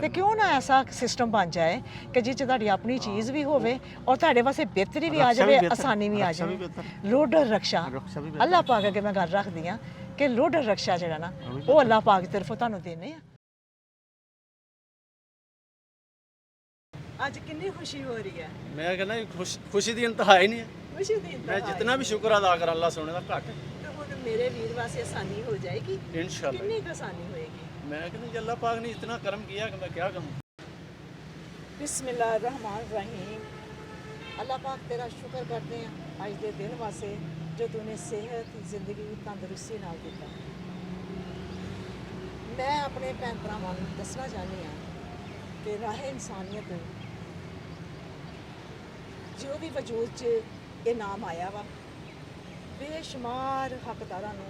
ਤੇ ਕਿਉਂ ਨਾ ਐਸਾ ਸਿਸਟਮ ਬਣ ਜਾਏ ਕਿ ਜਿਸ 'ਚ ਤੁਹਾਡੀ ਆਪਣੀ ਚੀਜ਼ ਵੀ ਹੋਵੇ ਔਰ ਤੁਹਾਡੇ ਵਾਸਤੇ ਬਿਹਤਰੀ ਵੀ ਆ ਜਾਵੇ, ਆਸਾਨੀ ਵੀ ਆ ਜਾਵੇ। ਲੋਡਰ ਰਕਸ਼ਾ ਅੱਲਾਹ ਪਾਕ ਅੱਗੇ ਮੈਂ ਗੱਲ ਰੱਖਦੀ ਹਾਂ ਕਿ ਲੋਡਰ ਰਕਸ਼ਾ ਜਿਹੜਾ ਨਾ ਉਹ ਅੱਲਾਹ ਪਾਕ ਦੀ ਤਰਫੋਂ ਤੁਹਾਨੂੰ ਦੇਣੇ ਆ। ਅੱਜ ਕਿੰਨੀ ਖੁਸ਼ੀ ਹੋ ਰਹੀ ਹੈ। मैं कहना खुशी की इंतहा ही नहीं है। ਖੁਸ਼ੀ ਦੀ मैं जितना भी शुक्र अदा कर अल्लाह सोने का घट ਤੇ ਹੁਣ ਮੇਰੇ ਵੀਰ ਵਾਸਤੇ ਆਸਾਨੀ ਹੋ ਜਾਏਗੀ। इंशाल्लाह। ਕਿੰਨੀ ਕੁ ਆਸਾਨੀ ਹੋਏਗੀ। मैं कहना अल्लाह पाक ने इतना करम किया कि मैं क्या कहूँ। बिस्मिल्लाहिर्रहमानिर्रहीम। अल्लाह पाक तेरा शुक्र करते हैं अज के दिन वास्ते जो तूने सेहत जिंदगी तंदुरुस्ती नाल दिता। मैं अपने भैन भरावां नूं दसना चाहनी हाँ कि राह इंसानियत जो भी वजूद च ये नाम आया वा बेशुमार हकदारां नूं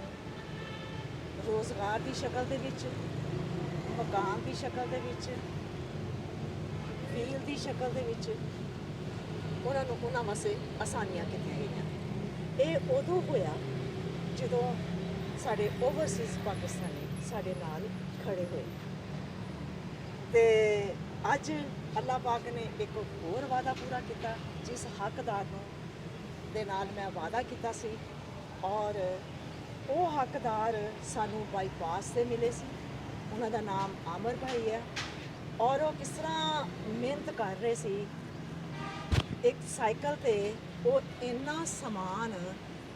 रोज़गार की शक्ल दे विच, मकान की शक्ल दे विच, ਵੀਲ ਦੀ ਸ਼ਕਲ ਦੇ ਵਿੱਚ ਉਹਨਾਂ ਵਾਸਤੇ ਆਸਾਨੀਆਂ ਕੀਤੀਆਂ ਗਈਆਂ। ਇਹ ਉਦੋਂ ਹੋਇਆ ਜਦੋਂ ਸਾਡੇ ਓਵਰਸੀਜ਼ ਪਾਕਿਸਤਾਨੀ ਸਾਡੇ ਨਾਲ ਖੜੇ ਹੋਏ ਤੇ ਅੱਜ ਅੱਲਾਹ ਪਾਕ ਨੇ ਇੱਕ ਹੋਰ ਵਾਅਦਾ ਪੂਰਾ ਕੀਤਾ ਜਿਸ ਹੱਕਦਾਰ ਨੂੰ ਦੇ ਨਾਲ ਮੈਂ ਵਾਅਦਾ ਕੀਤਾ ਸੀ ਔਰ ਉਹ ਹੱਕਦਾਰ ਸਾਨੂੰ ਬਾਈਪਾਸ ਤੇ ਮਿਲੇ ਸੀ। ਉਹਨਾਂ ਦਾ ਨਾਮ ਆਮਰ ਭਾਈ ਹੈ ਔਰ ਉਹ ਕਿਸ ਤਰ੍ਹਾਂ ਮਿਹਨਤ ਕਰ ਰਹੇ ਸੀ। ਇੱਕ ਸਾਈਕਲ ਤੇ ਉਹ ਇੰਨਾ ਸਮਾਨ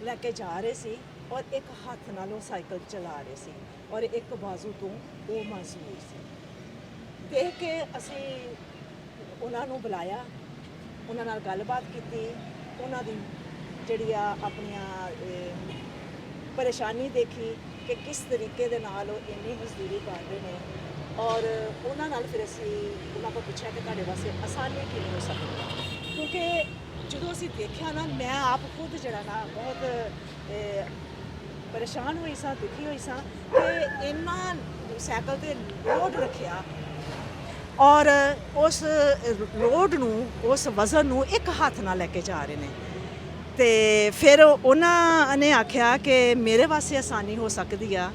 ਲੈ ਕੇ ਜਾ ਰਹੇ ਸੀ ਔਰ ਇੱਕ ਹੱਥ ਨਾਲ ਉਹ ਸਾਈਕਲ ਚਲਾ ਰਹੇ ਸੀ ਔਰ ਇੱਕ ਬਾਜ਼ੂ ਤੋਂ ਉਹ ਮਜ਼ਬੂਰ ਸੀ। ਦੇਖ ਕੇ ਅਸੀਂ ਉਹਨਾਂ ਨੂੰ ਬੁਲਾਇਆ, ਉਹਨਾਂ ਨਾਲ ਗੱਲਬਾਤ ਕੀਤੀ, ਉਹਨਾਂ ਦੀ ਜਿਹੜੀ ਆ ਆਪਣੀਆਂ ਪਰੇਸ਼ਾਨੀ ਦੇਖੀ ਕਿ ਕਿਸ ਤਰੀਕੇ ਦੇ ਨਾਲ ਉਹ ਇੰਨੀ ਮਜ਼ਦੂਰੀ ਕਰ ਰਹੇ ਨੇ ਔਰ ਉਹਨਾਂ ਨਾਲ ਫਿਰ ਅਸੀਂ ਉਹਨਾਂ ਕੋਲ ਪੁੱਛਿਆ ਕਿ ਤੁਹਾਡੇ ਵਾਸਤੇ ਆਸਾਨੀ ਕਿਵੇਂ ਹੋ ਸਕਦੀ ਹੈ। ਕਿਉਂਕਿ ਜਦੋਂ ਅਸੀਂ ਦੇਖਿਆ ਨਾ ਮੈਂ ਆਪ ਖੁਦ ਜਿਹੜਾ ਨਾ ਬਹੁਤ ਪਰੇਸ਼ਾਨ ਹੋਈ ਸਾਂ, ਦੁਖੀ ਹੋਈ ਸਾਂ ਕਿ ਇੰਨਾ ਸਾਈਕਲ ਤੇ ਲੋਡ ਰੱਖਿਆ ਔਰ ਉਸ ਲੋਡ ਨੂੰ ਉਸ ਵਜ਼ਨ ਨੂੰ ਇੱਕ ਹੱਥ ਨਾਲ ਲੈ ਕੇ ਜਾ ਰਹੇ ਨੇ। ਤੇ ਫਿਰ ਉਹਨਾਂ ਨੇ ਆਖਿਆ ਕਿ ਮੇਰੇ ਵਾਸਤੇ ਆਸਾਨੀ ਹੋ ਸਕਦੀ ਆ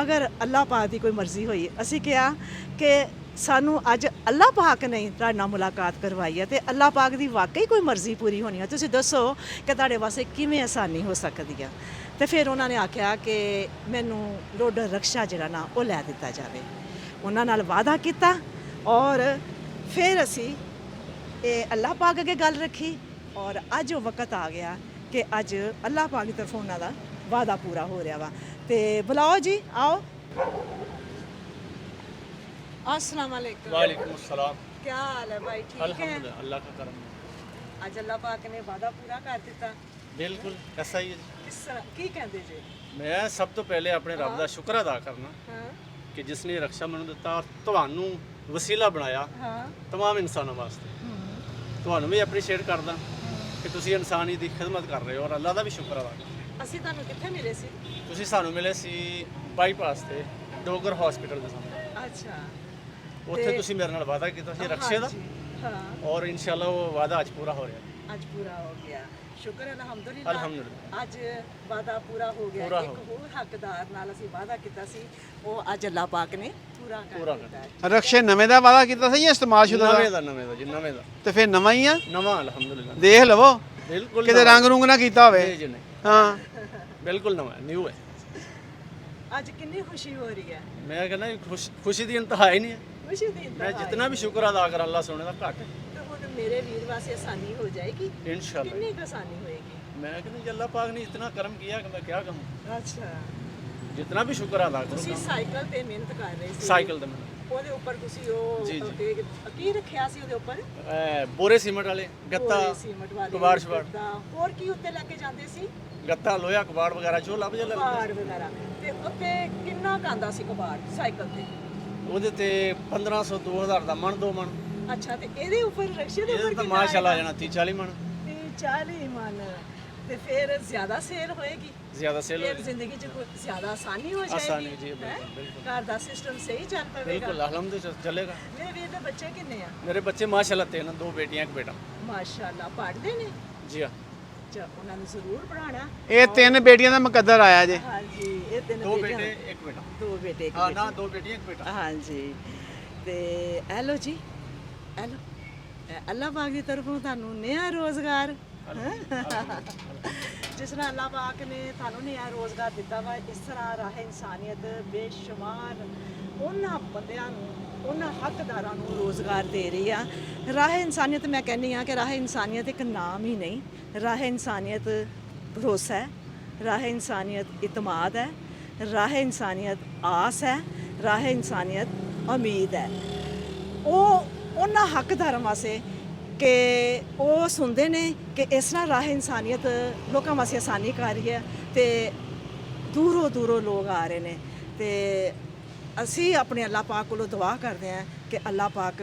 ਅਗਰ ਅੱਲਾਹ ਪਾਕ ਦੀ ਕੋਈ ਮਰਜ਼ੀ ਹੋਈ। ਅਸੀਂ ਕਿਹਾ ਕਿ ਸਾਨੂੰ ਅੱਜ ਅੱਲਾਹ ਪਾਕ ਨੇ ਤੁਹਾਡੇ ਨਾਲ ਮੁਲਾਕਾਤ ਕਰਵਾਈ ਹੈ ਤੇ ਅੱਲਾਹ ਪਾਕ ਦੀ ਵਾਕਈ ਕੋਈ ਮਰਜ਼ੀ ਪੂਰੀ ਹੋਣੀ ਹੈ। ਤੁਸੀਂ ਦੱਸੋ ਕਿ ਤੁਹਾਡੇ ਵਾਸਤੇ ਕਿਵੇਂ ਆਸਾਨੀ ਹੋ ਸਕਦੀ ਆ। ਤੇ ਫਿਰ ਉਹਨਾਂ ਨੇ ਆਖਿਆ ਕਿ ਮੈਨੂੰ ਲੋਡਰ ਰਕਸ਼ਾ ਜਿਹੜਾ ਨਾ ਉਹ ਲੈ ਦਿੱਤਾ ਜਾਵੇ। ਉਹਨਾਂ ਨਾਲ ਵਾਅਦਾ ਕੀਤਾ ਔਰ ਫਿਰ ਅਸੀਂ ਇਹ ਅੱਲਾਹ ਪਾਕ ਅੱਗੇ ਗੱਲ ਰੱਖੀ ਔਰ ਅੱਜ ਉਹ ਵਕਤ ਆ ਗਿਆ ਕਿ ਅੱਜ ਅੱਲਾਹ ਪਾਕ ਦੀ ਤਰਫੋਂ ਉਹਨਾਂ ਦਾ ਵਾਅਦਾ ਪੂਰਾ ਹੋ ਰਿਹਾ ਵਾ। ਤੇ ਬੁਲਾਓ ਜੀ, ਆਓ। अस्सलाम वालेकुम। वालेकुम अस्सलाम। क्या हाल है भाई? ठीक है अल्हम्दुलिल्लाह, अल्लाह का करम है। आज अल्लाह पाक ने वादा पूरा कर दिता। बिल्कुल ऐसा ही है। किस तरह की कहते जी? मैं सब तो पहले अपने रब का शुक्र अदा करना हाँ कि जिसने रक्षा मैनू दिता और ਤੁਹਾਨੂੰ वसीला बनाया हाँ तमाम इंसानों वास्ते। ਤੁਹਾਨੂੰ भी अप्रीशिएट करदा कि ਤੁਸੀਂ ਇਨਸਾਨੀ ਦੀ ਖਿਦਮਤ ਕਰ ਰਹੇ ਹੋ ਔਰ ਅੱਲਾਹ ਦਾ ਵੀ ਸ਼ੁਕਰ ਅਦਾ ਕਰਦਾ। ਅਸੀਂ ਤੁਹਾਨੂੰ ਕਿੱਥੇ ਮਿਲੇ ਸੀ? ਤੁਸੀਂ ਸਾਨੂੰ ਮਿਲੇ ਸੀ ਬਾਈਪਾਸ ਤੇ ਡੋਗਰ ਹਸਪੀਟਲ ਦੇ ਸਾਹਮਣੇ। ਅੱਛਾ, ਉੱਥੇ ਤੁਸੀਂ ਮੇਰੇ ਨਾਲ ਵਾਅਦਾ ਕੀਤਾ ਸੀ ਰਕਸ਼ੇ ਦਾ ਹਾਂ ਔਰ ਇਨਸ਼ਾਅੱਲਾ ਉਹ ਵਾਅਦਾ ਅੱਜ ਪੂਰਾ ਹੋ ਰਿਹਾ। ਅੱਜ ਪੂਰਾ ਹੋ ਗਿਆ। ਸ਼ੁਕਰ ਹੈ ਅਲਹਮਦੁਲਿਲਾ। ਅਲਹਮਦੁਲਿਲਾ ਅੱਜ ਵਾਦਾ ਪੂਰਾ ਹੋ ਗਿਆ। ਇੱਕ ਹੋਰ ਹੱਕਦਾਰ ਨਾਲ ਅਸੀਂ ਵਾਦਾ ਕੀਤਾ ਸੀ ਉਹ ਅੱਜ ਅੱਲਾਹ ਪਾਕ ਨੇ ਪੂਰਾ ਕਰ ਦਿੱਤਾ। ਰਕਸ਼ੇ ਨਵੇਂ ਦਾ ਵਾਅਦਾ ਕੀਤਾ ਸੀ ਜਾਂ ਇਸਤੇਮਾਲਸ਼ੁਦਾ ਨਵੇਂ ਦਾ ਨਵੇਂ ਦਾ ਤੇ ਫਿਰ ਨਵਾਂ ਹੀ ਆ। ਨਵਾਂ ਅਲਹਮਦੁਲਿਲਾ। ਦੇਖ ਲਵੋ ਬਿਲਕੁਲ ਕਿਤੇ ਰੰਗ ਰੁੰਗ ਨਾ ਕੀਤਾ ਹੋਵੇ। ਜੀ ਨਹੀਂ, ਹਾਂ ਬਿਲਕੁਲ ਨਵਾਂ ਨਿਊ ਹੈ। ਅੱਜ ਕਿੰਨੀ ਖੁਸ਼ੀ ਹੋ ਰਹੀ ਹੈ। ਮੈਂ ਕਹਿੰਦਾ ਖੁਸ਼ੀ ਦੀ ਇੰਤਹਾ ਹੀ ਨਹੀਂ ਹੈ। ਖੁਸ਼ੀ ਦੀ मैं जितना भी शुक्र अदा कर अल्लाह सोने का घट ਤੇ ਹੁਣ ਮੇਰੇ ਵੀਰ ਵਾਸਤੇ ਆਸਾਨੀ ਹੋ ਜਾਏਗੀ। इंशाल्लाह। ਕਿੰਨੀ ਕੁ ਆਸਾਨੀ ਹੋਏਗੀ? मैं कहता अल्लाह पाक ने इतना करम किया कि मैं क्या कहूँ। ਅੱਛਾ, जितना भी शुक्र अदा ਤੁਸੀਂ करूँ। ਸਾਈਕਲ ਤੇ ਮਿਹਨਤ ਕਰ ਰਹੇ ਸੀ। साइकिल दे मैंने ਉਹਦੇ ਉੱਪਰ ਤੁਸੀਂ ਉਹ ਜੀ, ਕੀ ਰੱਖਿਆ ਸੀ ਉਹਦੇ ਉੱਪਰ? बोरे सीमेंट वाले गत्ता ਗੋਲੇ ਸੀਮਟ ਵਾਲੇ कबाड़ शबाड़ ਗੱਦਾ, ਹੋਰ ਕੀ ਉੱਤੇ ਲੈ ਕੇ ਜਾਂਦੇ ਸੀ? गत्ता लोहा कबाड़ वगैरह जो लभ जा ਕਬਾੜ ਵਗੈਰਾ। ਤੇ ਉੱਤੇ ਕਿੰਨਾ ਕਾਂਦਾ ਸੀ ਕਬਾੜ ਸਾਈਕਲ ਤੇ? ਉਹਦੇ ਤੇ 1500 2000 ਦਾ ਮਣ 2 ਮਣ। ਅੱਛਾ, ਤੇ ਇਹਦੇ ਉੱਪਰ ਰਕਸ਼ੇ ਦੇ ਉੱਪਰ ਇਹ ਤਾਂ ਮਾਸ਼ਾਅੱਲਾ ਆ ਜਾਣਾ 30 40 ਮਣ। 40 ਮਨ। ਤੇ ਫਿਰ ਜ਼ਿਆਦਾ ਸੇਲ ਹੋਏਗੀ। ਜ਼ਿਆਦਾ ਸੇਲ ਫਿਰ ਜ਼ਿੰਦਗੀ 'ਚ ਕੋਈ ਜ਼ਿਆਦਾ ਆਸਾਨੀ ਹੋ ਜਾਏਗੀ। ਆਸਾਨੀ ਜੀ, ਹੈਂ? ਬਿਲਕੁਲ। ਘਰ ਦਾ ਸਿਸਟਮ ਸਹੀ ਚੱਲ ਪਵੇਗਾ। ਬਿਲकुल अल्हम्दुलिल्लाह चलेगा। ਮੇਰੇ ਵੀਰ ਦੇ ਬੱਚੇ ਕਿੰਨੇ ਆ? मेरे बच्चे माशाल्लाह 3 2 बेटियां एक बेटा। ਮਾਸ਼ਾਅੱਲਾ ਪੜ੍ਹਦੇ ਨੇ? जी हाँ। ਅੱਛਾ, ਉਹਨਾਂ ਨੂੰ ਜ਼ਰੂਰ ਪੜ੍ਹਾਉਣਾ। ਇਹ ਤਿੰਨ ਬੇਟੀਆਂ ਦਾ ਮੁਕੱਦਰ ਆਇਆ ਜੇ। ਹਾਂਜੀ, ਇਹ ਤਿੰਨ 2 ਬੇਟੀਆਂ बेटे एक बेटा। ਦੋ ਬੇਟੇ ਇੱਕ हाँ ਬੇਟੀ। ना 2 बेटियां एक बेटा। ਹਾਂਜੀ, ਤੇ ਇਹ ਲਓ ਜੀ, ਇਹ ਲਓ, ਇਹ ਅੱਲਾਹ ਪਾਕ ਦੀ ਤਰਫੋਂ ਤੁਹਾਨੂੰ ਨया ਰੋਜ਼ਗਾਰ। ਜਿਸ ਤਰ੍ਹਾਂ ਅੱਲਾਹ ਪਾਕ ਨੇ ਤੁਹਾਨੂੰ ਨया ਰੋਜ਼ਗਾਰ ਦਿੱਤਾ ਵਾ, ਇਸ ਤਰ੍ਹਾਂ ਰਾਹ ਇਨਸਾਨੀਅਤ ਬੇਸ਼ੁਮਾਰ ਉਹਨਾਂ ਬੰਦਿਆਂ ਨੂੰ, ਉਹਨਾਂ ਹੱਕਦਾਰਾਂ ਨੂੰ ਰੋਜ਼ਗਾਰ ਦੇ ਰਹੀ ਆ। ਰਾਹ ਇਨਸਾਨੀਅਤ ਮੈਂ ਕਹਿੰਦੀ ਆ ਕਿ ਰਾਹ ਇਨਸਾਨੀਅਤ ਇੱਕ ਨਾਮ ਹੀ ਨਹੀਂ, ਰਾਹ ਇਨਸਾਨੀਅਤ ਭਰੋਸਾ ਹੈ, ਰਾਹ ਇਨਸਾਨੀਅਤ ਇਤਮਾਦ ਹੈ, ਰਾਹ ਇਨਸਾਨੀਅਤ ਆਸ ਹੈ, ਰਾਹ ਇਨਸਾਨੀਅਤ ਉਮੀਦ ਹੈ। ਉਹ ਉਹਨਾਂ ਹੱਕਦਾਰਾਂ ਵਾਸਤੇ ਕਿ ਉਹ ਸੁਣਦੇ ਨੇ ਕਿ ਇਸ ਤਰ੍ਹਾਂ ਰਾਹ ਇਨਸਾਨੀਅਤ ਲੋਕਾਂ ਵਾਸਤੇ ਆਸਾਨੀ ਕਰ ਰਹੀ ਹੈ ਤੇ ਦੂਰੋਂ ਦੂਰੋਂ ਲੋਕ ਆ ਰਹੇ ਨੇ। ਤੇ ਅਸੀਂ ਆਪਣੇ ਅੱਲਾਹ ਪਾਕ ਕੋਲੋਂ ਦੁਆ ਕਰਦੇ ਹਾਂ ਕਿ ਅੱਲਾਹ ਪਾਕ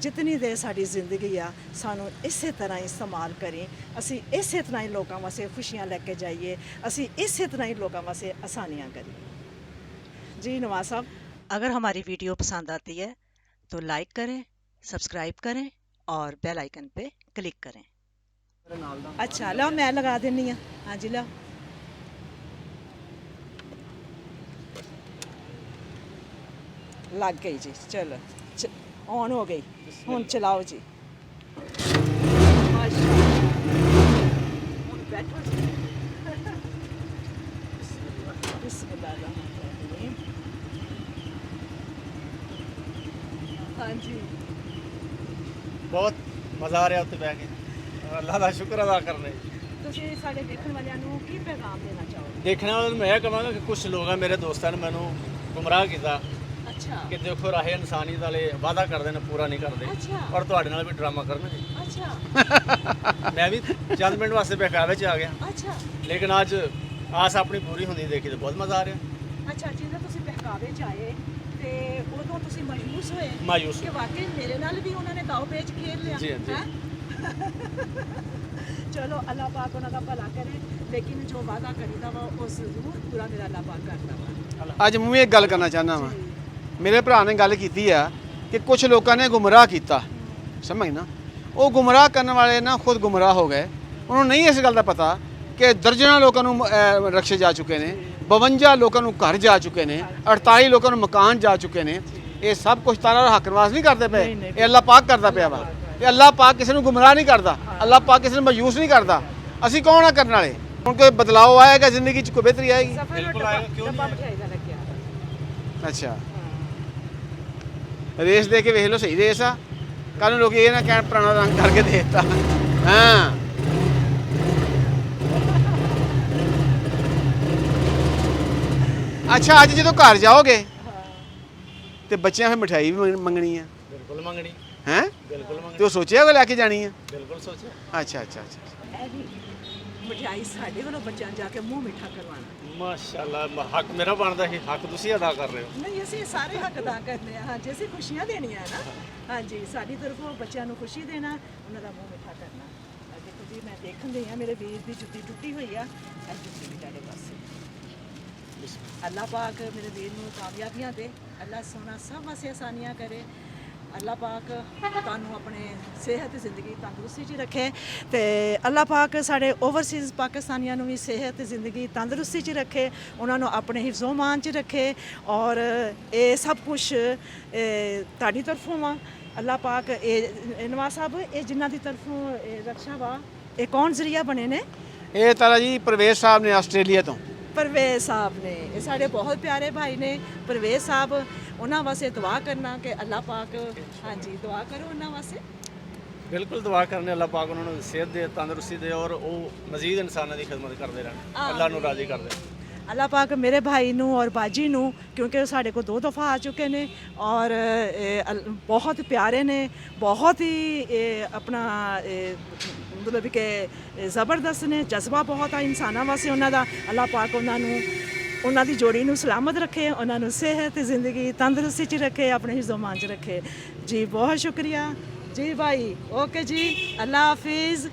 ਜਿਤਨੀ ਦੇਰ ਸਾਡੀ ਜ਼ਿੰਦਗੀ ਆ ਸਾਨੂੰ ਇਸੇ ਤਰ੍ਹਾਂ ਇਸਤੇਮਾਲ ਕਰੇ, ਅਸੀਂ ਇਸੇ ਤਰ੍ਹਾਂ ਹੀ ਲੋਕਾਂ ਵਾਸਤੇ ਖੁਸ਼ੀਆਂ ਲੈ ਕੇ ਜਾਈਏ, ਅਸੀਂ इसी तरह ही लोगों वास्ते आसानियाँ करें। जी नवाज साहब, अगर हमारी वीडियो पसंद आती है तो लाइक करें, सब्सक्राइब करें और बेल आइकन पे क्लिक करें। अच्छा लो मैं लगा देनी हाँ। हाँ जी लो, लग गई जी, चलो ऑन हो गई, हुन चलाओ जी। बैठो जी। बिस्मिल्लाहिर्रहमानिर्रहीम। हाँ जी, ਬਹੁਤ ਮਜ਼ਾ ਆ ਰਿਹਾ ਉੱਥੇ ਬਹਿ ਕੇ, ਅੱਲਾਹ ਦਾ ਸ਼ੁਕਰ ਅਦਾ ਕਰਨੇ। ਤੁਸੀਂ ਸਾਡੇ ਦੇਖਣ ਵਾਲਿਆਂ ਨੂੰ ਕੀ ਪੈਗਾਮ ਦੇਣਾ ਚਾਹੋਗੇ? ਦੇਖਣ ਵਾਲਿਆਂ ਨੂੰ ਮੈਂ ਇਹ ਕਹਾਂਗਾ ਕਿ ਕੁਝ ਲੋਕ ਆ ਮੇਰੇ ਦੋਸਤਾਂ ਨੇ ਮੈਨੂੰ ਗੁੰਮਰਾਹ ਕੀਤਾ ਅੱਛਾ ਕਿ ਦੇਖੋ ਰਾਹ ਇਨਸਾਨੀਅਤ ਵਾਲੇ ਵਾਅਦਾ ਕਰਦੇ ਨੇ, ਪੂਰਾ ਨਹੀਂ ਕਰਦੇ, ਅੱਛਾ ਔਰ ਤੁਹਾਡੇ ਨਾਲ ਵੀ ਡਰਾਮਾ ਕਰਨਗੇ। ਅੱਛਾ ਮੈਂ ਵੀ ਚੰਦ ਮਿੰਟ ਵਾਸਤੇ ਬਹਿਕਾਵੇ 'ਚ ਆ ਗਿਆ, ਅੱਛਾ ਲੇਕਿਨ ਅੱਜ ਆਸ ਆਪਣੀ ਪੂਰੀ ਹੁੰਦੀ ਦੇਖੀ ਤੇ ਬਹੁਤ ਮਜ਼ਾ ਆ ਰਿਹਾ। ਅੱਛਾ, ਜਦੋਂ ਤੁਸੀਂ ਬਹਿਕਾਵੇ ਚ ਆਏ ਤੇ ਉਦੋਂ ਤੁਸੀਂ ਮਾਯੂਸ ਹੋਏ ਮਾਯੂਸ ਕਿ ਵਾਕਈ ਮੇਰੇ ਨਾਲ ਵੀ ਉਹਨਾਂ ਨੇ ਦਾਅ ਪੇਚ ਖੇਡ ਲਿਆ? ਜੀ, ਜੀ। ਹੈਂ? ਚਲੋ ਅੱਲਾਹ ਪਾਕ ਉਹਨਾਂ ਦਾ ਭਲਾ ਕਰੇ, ਲੇਕਿਨ ਜੋ ਵਾਅਦਾ ਕਰੀਦਾ ਵਾ ਉਹ ਜ਼ਰੂਰ ਪੂਰਾ ਮੇਰਾ ਅੱਲਾਹ ਪਾਕ ਕਰਦਾ ਵਾ। ਅੱਜ ਮੈਂ ਇੱਕ ਗੱਲ ਕਰਨਾ ਚਾਹੁੰਦਾ ਵਾਂ। ਮੇਰੇ ਭਰਾ ਨੇ ਗੱਲ ਕੀਤੀ ਆ ਕਿ ਕੁਝ ਲੋਕਾਂ ਨੇ ਗੁੰਮਰਾਹ ਕੀਤਾ, ਸਮਝ ਨਾ, ਉਹ ਗੁੰਮਰਾਹ ਕਰਨ ਵਾਲੇ ਨਾ ਖੁਦ ਗੁੰਮਰਾਹ ਹੋ ਗਏ। ਉਹਨਾਂ ਨੂੰ ਨਹੀਂ ਇਸ ਗੱਲ ਦਾ ਪਤਾ ਕਿ ਦਰਜਨਾਂ ਲੋਕਾਂ ਨੂੰ ਰਕਸ਼ੇ ਜਾ ਚੁੱਕੇ ਨੇ, 52 ਲੋਕਾਂ ਨੂੰ ਘਰ ਜਾ ਚੁੱਕੇ ਨੇ, 48 ਲੋਕਾਂ ਨੂੰ ਮਕਾਨ ਜਾ ਚੁੱਕੇ ਨੇ। ਇਹ ਸਭ ਕੁਝ ਤਾਰਾ ਹੱਕ ਨਵਾਜ਼ ਨਹੀਂ ਕਰਦੇ ਪਏ, ਇਹ ਅੱਲਾਹ ਪਾਕ ਕਰਦਾ ਪਿਆ ਵਾ। ਤੇ ਅੱਲਾਹ ਪਾਕ ਕਿਸੇ ਨੂੰ ਗੁੰਮਰਾਹ ਨਹੀਂ ਕਰਦਾ, ਅੱਲਾਹ ਪਾਕ ਕਿਸੇ ਨੂੰ ਮਾਯੂਸ ਨਹੀਂ ਕਰਦਾ। ਅਸੀਂ ਕੌਣ ਆ ਕਰਨ ਵਾਲੇ? ਹੁਣ ਕੋਈ ਬਦਲਾਅ ਆਏਗਾ ਜ਼ਿੰਦਗੀ 'ਚ, ਕੋਈ ਬਿਹਤਰੀ ਆਏਗੀ? ਬਿਲਕੁਲ ਆਏਗਾ, ਕਿਉਂ ਨਹੀਂ ਡੱਬਾ ਮਠਿਆਈ ਦਾ ਲੱਗਿਆ। ਅੱਛਾ, ਰੇਸ ਦੇ ਕੇ ਵੇਖ ਲਓ, ਸਹੀ ਰੇਸ ਆ। ਕੱਲ ਨੂੰ ਲੋਕ ਇਹ ਨਾ ਕਹਿਣ ਪੁਰਾਣਾ ਰੰਗ ਕਰਕੇ ਦੇ ਦਿੱਤਾ। ਹਾਂ, ਅੱਛਾ, ਅੱਜ ਜਦੋਂ ਘਰ ਜਾਓਗੇ ਤੇ ਬੱਚਿਆਂ ਫਿਰ ਮਠਿਆਈ ਵੀ ਮੰਗਣੀ ਆ? ਬਿਲਕੁਲ ਮੰਗਣੀ, ਹੈ ਬਿਲਕੁਲ ਮੰਗਣੀ, ਤੇ ਉਹ ਸੋਚਿਆ ਉਹ ਲੈ ਕੇ ਜਾਣੀ ਆ? ਬਿਲਕੁਲ ਸੋਚਿਆ। ਅੱਛਾ ਅੱਛਾ ਅੱਛਾ। ਇਹ ਵੀ ਮਠਿਆਈ ਸਾਡੇ ਵੱਲੋਂ ਬੱਚਿਆਂ ਨੂੰ ਜਾ ਕੇ ਮੂੰਹ ਮਿੱਠਾ ਕਰਵਾਉਣਾ। ਮਾਸ਼ਾਅੱਲਾ, ਹੱਕ ਮੇਰਾ ਬਣਦਾ ਸੀ, ਹੱਕ ਤੁਸੀਂ ਅਦਾ ਕਰ ਰਹੇ ਹੋ। ਨਹੀਂ, ਅਸੀਂ ਸਾਰੇ ਹੱਕ ਅਦਾ ਕਰਨੇ ਆ। ਹਾਂਜੀ, ਅਸੀਂ ਖੁਸ਼ੀਆਂ ਦੇਣੀਆਂ ਨਾ। ਹਾਂਜੀ, ਸਾਡੀ ਤਰਫੋਂ ਬੱਚਿਆਂ ਨੂੰ ਖੁਸ਼ੀ ਦੇਣਾ, ਉਹਨਾਂ ਦਾ ਮੂੰਹ ਮਿੱਠਾ ਕਰਨਾ। ਆਹ ਦੇਖੋ ਜੀ, ਮੈਂ ਦੇਖਣ ਗਈ ਆ, ਮੇਰੇ ਵੀਰ ਦੀ ਜੁੱਤੀ ਟੁੱਟੀ ਹੋਈ ਆ, ਇਹ ਜੁੱਤੀ ਵੀ ਤੁਹਾਡੇ ਪਾਸੇ। ਅੱਲਾਹ ਪਾਕ ਮੇਰੇ ਵੀਰ ਨੂੰ ਕਾਮਯਾਬੀਆਂ ਦੇ, ਅੱਲਾਹ ਸੋਹਣਾ ਸਭ ਵਾਸਤੇ ਆਸਾਨੀਆਂ ਕਰੇ। ਅੱਲਾਹ ਪਾਕ ਤੁਹਾਨੂੰ ਆਪਣੇ ਸਿਹਤ ਜ਼ਿੰਦਗੀ ਤੰਦਰੁਸਤੀ 'ਚ ਰੱਖੇ ਤੇ ਅੱਲਾਹ ਪਾਕ ਸਾਡੇ ਓਵਰਸੀਜ਼ ਪਾਕਿਸਤਾਨੀਆਂ ਨੂੰ ਵੀ ਸਿਹਤ ਜ਼ਿੰਦਗੀ ਤੰਦਰੁਸਤੀ 'ਚ ਰੱਖੇ, ਉਹਨਾਂ ਨੂੰ ਆਪਣੇ ਹਿਫਜ਼ੋ-ਮਾਨ 'ਚ ਰੱਖੇ। ਔਰ ਇਹ ਸਭ ਕੁਝ ਤੁਹਾਡੀ ਤਰਫੋਂ ਵਾ। ਅੱਲਾਹ ਪਾਕ ਇਹ ਨਵਾਜ਼ ਸਾਹਿਬ, ਇਹ ਜਿਨ੍ਹਾਂ ਦੀ ਤਰਫੋਂ ਇਹ ਰਕਸ਼ਾ ਵਾ, ਇਹ ਕੌਣ ਜ਼ਰੀਆ ਬਣੇ ਨੇ? ਇਹ ਤਾਰਾ ਜੀ ਪਰਵੇਜ਼ ਸਾਹਿਬ ਨੇ ਆਸਟ੍ਰੇਲੀਆ ਤੋਂ। परवेज साहब ने, ये साढ़े बहुत प्यारे भाई ने परवेज साहब। उन्होंने वास्ते दुआ करना कि अल्लाह पाक, हाँ जी दुआ करो उन्होंने वास्ते। ਬਿਲਕੁਲ ਦੁਆ ਕਰਨੇ ਅੱਲਾਹ ਪਾਕ ਉਹਨਾਂ ਨੂੰ ਸਿਹਤ ਦੇ, ਤੰਦਰੁਸਤੀ ਦੇ, ਔਰ ਉਹ ਮਜ਼ੀਦ ਇਨਸਾਨਾਂ ਦੀ ਖਿਦਮਤ ਕਰਦੇ ਰਹਿਣ, ਅੱਲਾਹ ਨੂੰ ਰਾਜ਼ੀ ਕਰਦੇ ਰਹਿਣ। अल्लाह पाक मेरे भाई नू और बाजी नू, क्योंकि साढ़े को 2 दफ़ा आ चुके ने और बहुत प्यारे ने, बहुत ही अपना मतलब कि ज़बरदस्त ने, जज्बा बहुत आ इंसाना वास्ते उन्हों का। अल्लाह पाक उन्होंने, उन्हों की जोड़ी नू सलामत रखे, उन्होंने सेहत ज़िंदगी तंदुरुस्ती च रखे, अपने हिज़ो-मान च रखे। जी बहुत शुक्रिया जी भाई, ओके जी, अल्लाह हाफिज़।